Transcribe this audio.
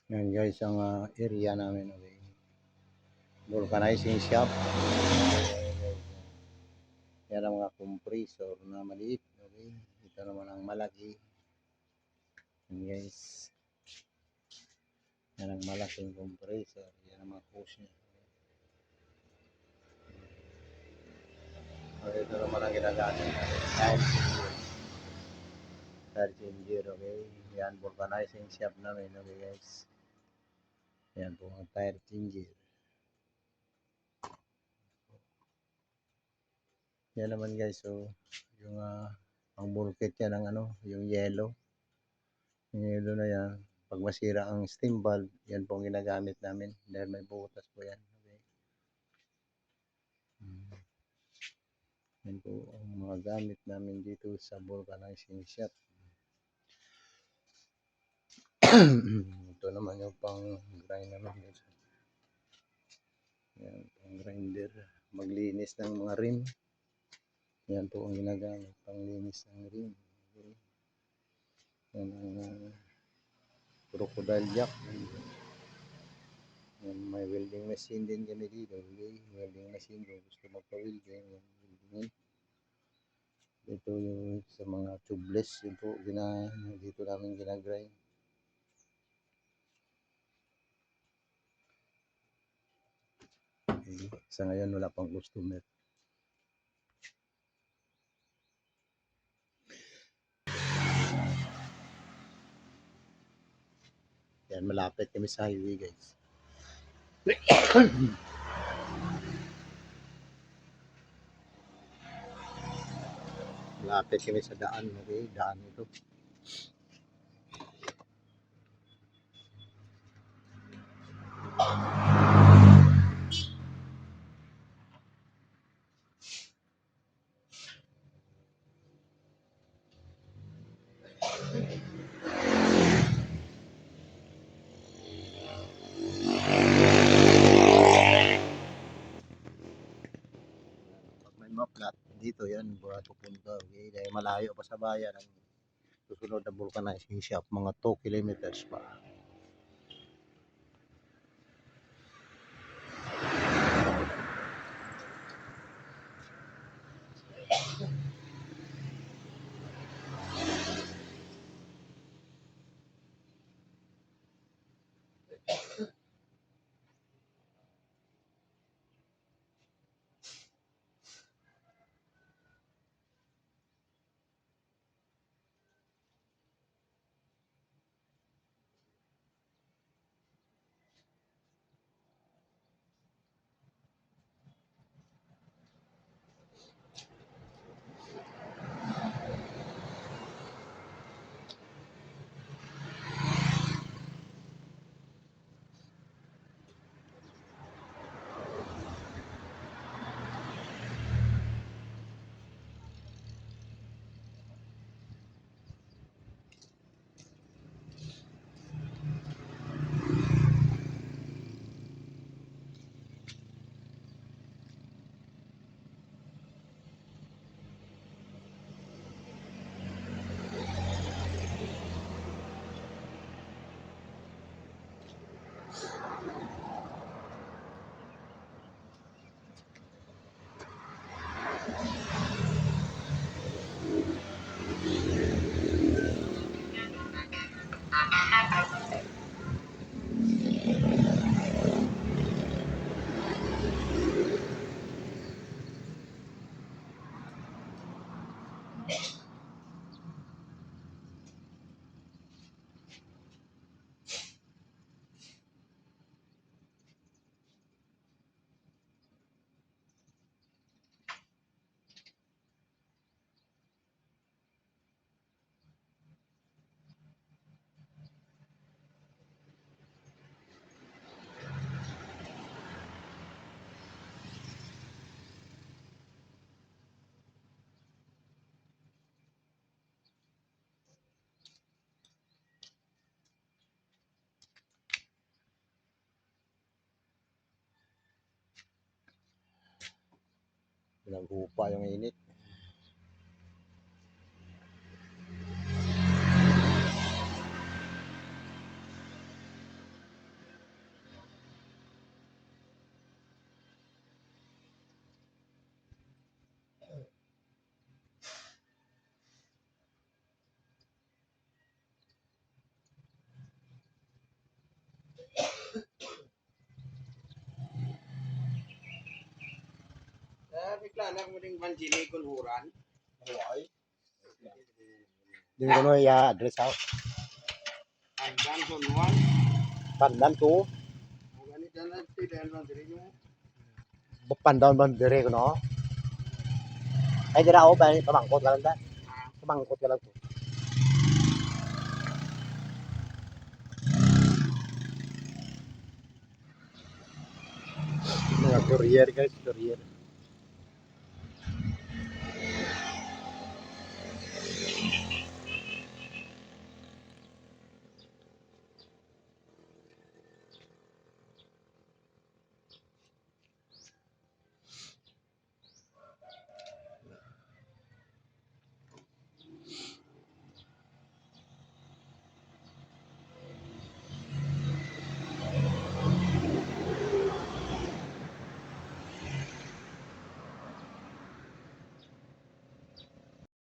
Yan guys ang area namin. Okay. Vulcanizing shop. Yan ang mga compressor na maliit. Okay. Ito naman ang malaki. Yan guys. Yan ang malaking compressor. Yan ang mga hose niya. Okay. Ito naman ang ginagamit natin. Tire changer. Okay. Yan vulcanizing shop namin. Okay guys. Yan po ang tire changer. Yan naman guys, so yung ang bulkhead niya ng yung yellow. Yung yellow na yan, pag masira ang steam valve, yan po ang ginagamit namin dahil may butas po yan. Okay. Yan po ang mga gamit namin dito sa vulcanizing shop. Ito naman yung pang grind naman dito. Yan, pang grinder, maglinis ng mga rim. Yan po ang ginagamit, panglinis ng rim. Okay. Yan ang crocodile jack. Yan, may welding machine din kami dito. Okay. Welding machine kung gusto magpa-welding. Yan. Ito yung sa mga tubeless. Yun po, dito namin ginagrind. Okay. Sa ngayon wala pang customer. Yan, malapit kami sa highway guys. Malapit kami sa daan. Okay, daan ito. Pag may maplat, dito yan buhat pupunta. Okay, dahil malayo pa sa bayan ang susunod na vulcanizing shop, mga 2 kilometers pa. Pinaghupa yung init. anak mo ding banjini kulhuran. Ay. Di ko no ya address out. Andan sunwan. Pandan to. Ganito na si dahil bandiri mo. Pandan bandere ko no. Ay dira ako pa pamangkot ka lang ta. Pamangkot ka lang to. Mga courier guys, courier.